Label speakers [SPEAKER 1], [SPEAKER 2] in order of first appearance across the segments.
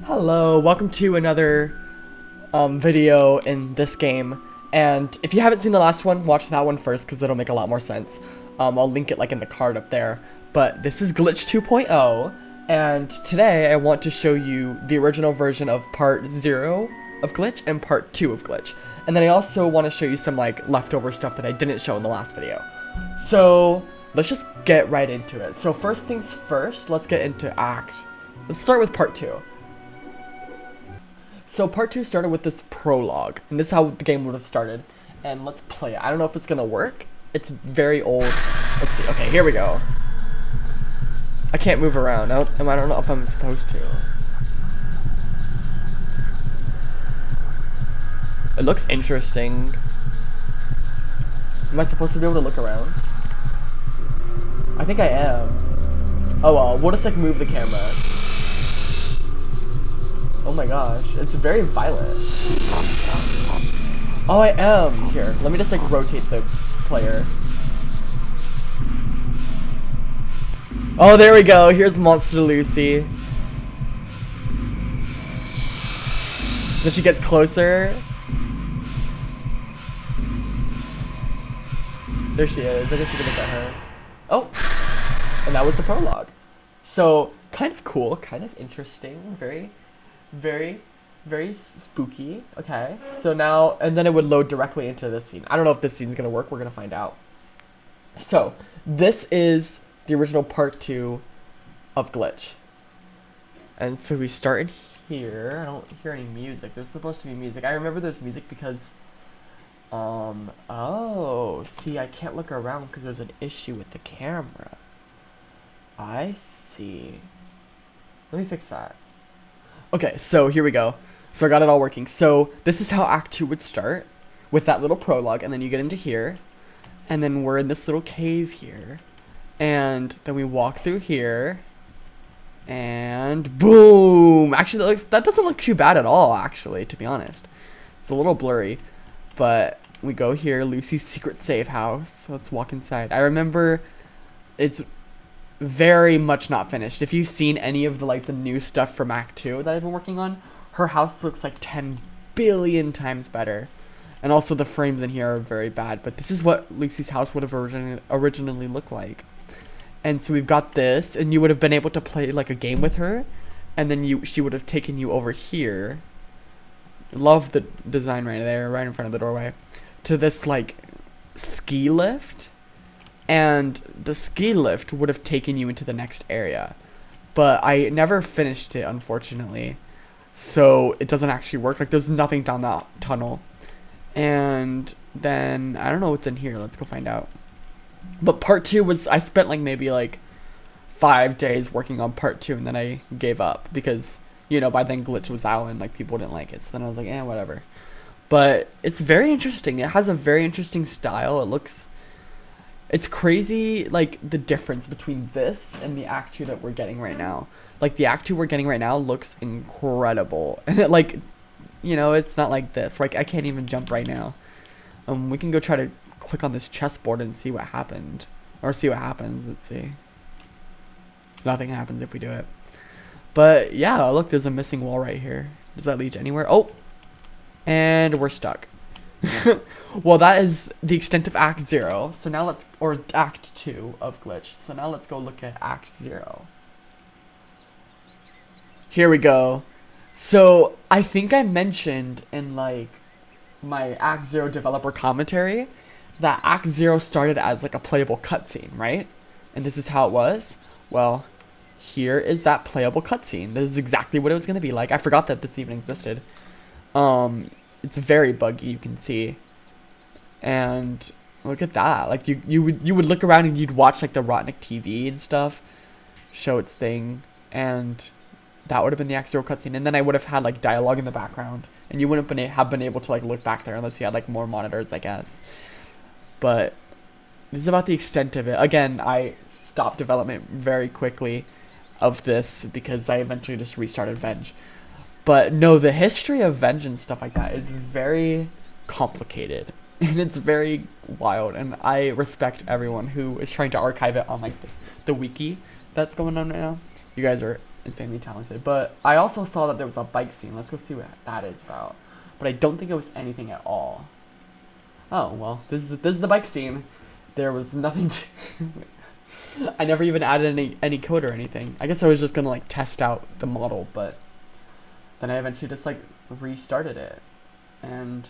[SPEAKER 1] Hello, welcome to another video in this game. And if you haven't seen the last one, watch that one first because it'll make a lot more sense. I'll link it like in the card up there. But this is Glitch 2.0, and today I want to show you the original version of part 0 of Glitch and part 2 of Glitch. And then I also want to show you some like leftover stuff that I didn't show in the last video. So let's just get right into it. So first things first, let's get into Let's start with part 2. So part 2 started with this prologue, and this is how the game would have started. And let's play it. I don't know if it's gonna work. It's very old. Let's see. Okay, here we go. I can't move around. I don't know if I'm supposed to. It looks interesting. Am I supposed to be able to look around? I think I am. Oh well, we'll just like move the camera. Oh my gosh, it's very violent. Oh, I am! Here, let me just like rotate the player. Oh, there we go, here's Monster Lucy. Then she gets closer. There she is, I guess you can look at her. Oh! And that was the prologue. So, kind of cool, kind of interesting, very spooky. Okay, so now, and then it would load directly into this scene. I don't know if this scene's gonna work, we're gonna find out. So, this is the original part 2 of Glitch. And so we start in here. I don't hear any music. There's supposed to be music. I remember there's music because, oh, see, I can't look around because there's an issue with the camera. I see. Let me fix that. Okay, so here we go. So I got it all working. So this is how Act 2 would start, with that little prologue, and then you get into here, and then we're in this little cave here, and then we walk through here, and boom! Actually, that doesn't look too bad at all, actually, to be honest. It's a little blurry, but we go here, Lucy's secret safe house. Let's walk inside. I remember it's very much not finished. If you've seen any of the new stuff from Act 2 that I've been working on, her house looks like 10 billion times better. And also the frames in here are very bad, but this is what Lucy's house would have originally looked like. And so we've got this, and you would have been able to play like a game with her, and then she would have taken you over here. Love the design right there, right in front of the doorway, to this like ski lift. And the ski lift would have taken you into the next area, but I never finished it, unfortunately, so it doesn't actually work. Like, there's nothing down that tunnel. And then I don't know what's in here. Let's go find out. But part 2 was, I spent like maybe like 5 days working on part 2, and then I gave up because, you know, by then Glitch was out and like people didn't like it, so then I was like, whatever. But it's very interesting. It has a very interesting style. It's crazy, like, the difference between this and the Act 2 that we're getting right now. Like, the Act 2 we're getting right now looks incredible. And it, like, you know, it's not like this. Like, I can't even jump right now. We can go try to click on this chessboard and see what happened. Or see what happens. Let's see. Nothing happens if we do it. But, yeah, look, there's a missing wall right here. Does that lead to anywhere? Oh! And we're stuck. Well, that is the extent of Act 0. So now or Act 2 of Glitch. So now let's go look at Act 0. Here we go. So I think I mentioned in like my Act 0 developer commentary that Act 0 started as like a playable cutscene, right? And this is how it was. Well, here is that playable cutscene. This is exactly what it was going to be like. I forgot that this even existed. It's very buggy, you can see. And look at that. Like you would look around and you'd watch like the Rotnik TV and stuff show its thing, and that would have been the Act 0 cutscene. And then I would have had like dialogue in the background, and you wouldn't have been able to like look back there unless you had like more monitors, I guess. But this is about the extent of it. Again, I stopped development very quickly of this because I eventually just restarted Venge. But no, the history of Venge and stuff like that is very complicated. And it's very wild. And I respect everyone who is trying to archive it on like the wiki that's going on right now. You guys are insanely talented. But I also saw that there was a bike scene. Let's go see what that is about. But I don't think it was anything at all. Oh, well, this is the bike scene. There was nothing to... I never even added any code or anything. I guess I was just gonna like test out the model, but then I eventually just like restarted it and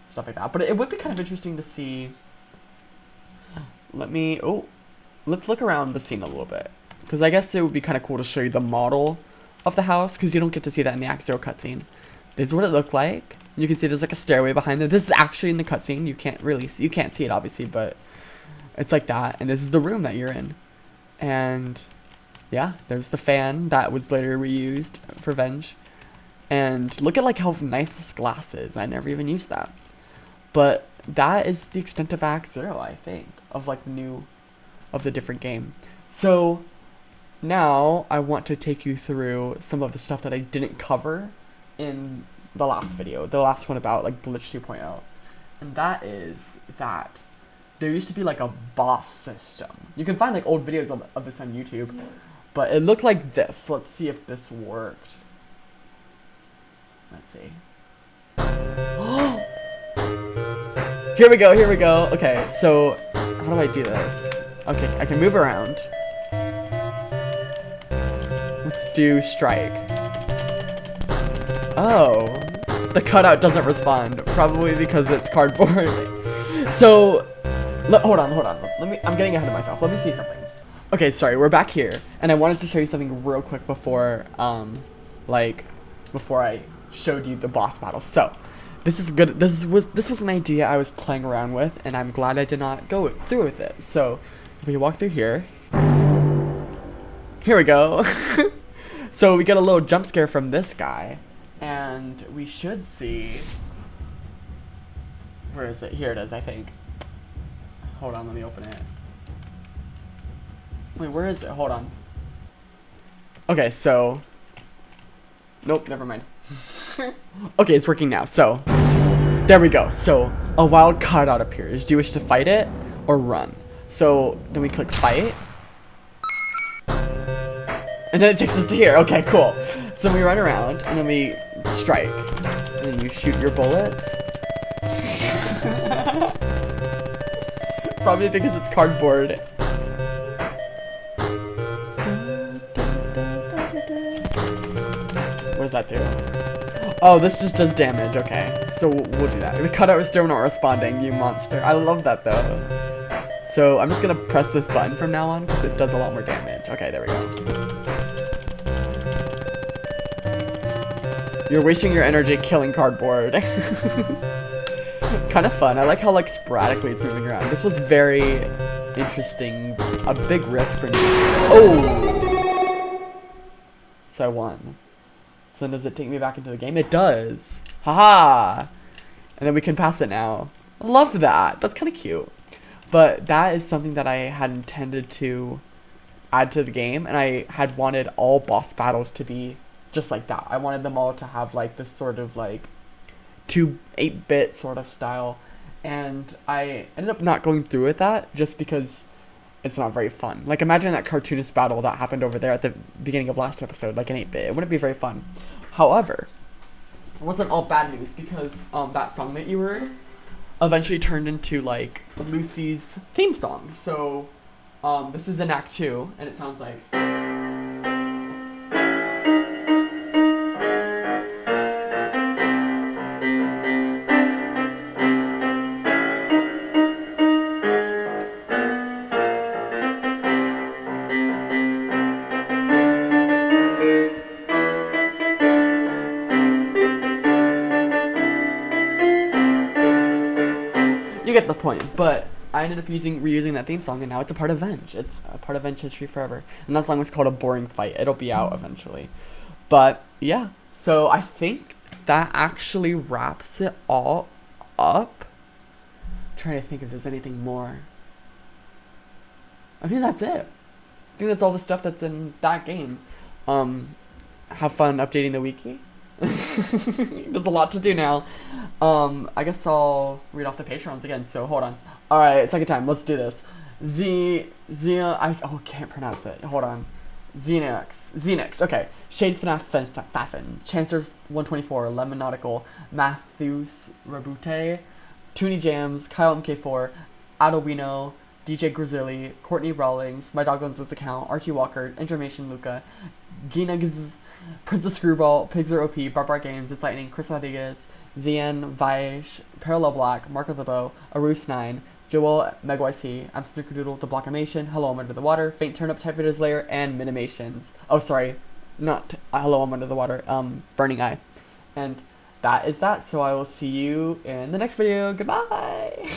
[SPEAKER 1] stuff like that. But it would be kind of interesting to see. Let's look around the scene a little bit, because I guess it would be kind of cool to show you the model of the house, because you don't get to see that in the Act 0 cutscene. This is what it looked like. You can see there's like a stairway behind it. This is actually in the cutscene. You can't see it obviously, but it's like that. And this is the room that you're in. And yeah, there's the fan that was later reused for Venge. And look at like how nice this glass is. I never even used that. But that is the extent of Act 0, I think, of like the different game. So now I want to take you through some of the stuff that I didn't cover in the last video, the last one about like Glitch 2.0. And that is that there used to be like a boss system. You can find like old videos of this on YouTube, but it looked like this. Let's see if this worked. Let's see. Here we go. Okay, so how do I do this? Okay, I can move around. Let's do strike. Oh, the cutout doesn't respond, probably because it's cardboard. So, hold on. I'm getting ahead of myself. Let me see something. Okay, sorry, we're back here, and I wanted to show you something real quick before I showed you the boss battle. So, this is good. This was an idea I was playing around with, and I'm glad I did not go through with it. So, if we walk through here, here we go. So we get a little jump scare from this guy, and we should see. Where is it? Here it is, I think. Hold on, let me open it. Wait, where is it? Hold on. Okay, so. Nope, never mind. Okay, it's working now. So, there we go. So, a wild cutout appears. Do you wish to fight it or run? So, then we click fight. And then it takes us to here. Okay, cool. So we run around, and then we strike. And then you shoot your bullets. Probably because it's cardboard. What does that do? Oh, this just does damage. Okay, so we'll do that. The cutout is still not responding, you monster. I love that, though. So I'm just going to press this button from now on, because it does a lot more damage. Okay, there we go. You're wasting your energy killing cardboard. Kind of fun. I like how like sporadically it's moving around. This was very interesting. A big risk for me. Oh! So I won. So then does it take me back into the game? It does. Haha! And then we can pass it now. I love that. That's kind of cute. But that is something that I had intended to add to the game. And I had wanted all boss battles to be just like that. I wanted them all to have like this sort of like 8-bit sort of style, and I ended up not going through with that just because it's not very fun. Like imagine that cartoonist battle that happened over there at the beginning of last episode, like an 8-bit. It wouldn't be very fun. However, it wasn't all bad news, because that song that you heard eventually turned into like Lucy's theme song. So this is in Act 2, and it sounds like. You get the point, but I ended up reusing that theme song, and now it's a part of Venge. It's a part of Venge history forever. And that song was called A Boring Fight. It'll be out eventually. But, yeah. So, I think that actually wraps it all up. I'm trying to think if there's anything more. I think that's it. I think that's all the stuff that's in that game. Have fun updating the wiki. There's a lot to do now. I guess I'll read off the Patrons again, so hold on. Alright, second time, let's do this. I can't pronounce it. Hold on. Xenix, okay. Shade Faffin, Chancers 124, Lemon Nautical, Matthews Rabute, Toonie Jams, Kyle MK4, Adobino, DJ Grizzly, Courtney Rawlings, My Dog Owns This Account, Archie Walker, Information Luca, Ginags, Princess Screwball, Pigs Are OP, Barbara Games, It's Lightning, Chris Rodriguez, Zian, Vaish, Parallel Black, Mark of the Bow, Arus9, Joel, MegYC, I'm Snickerdoodle, The Blockimation, Hello I'm Under the Water, Faint Turnip, Type Videos Layer, and Minimations. Oh, sorry, not Hello I'm Under the Water, Burning Eye. And that is that, so I will see you in the next video. Goodbye!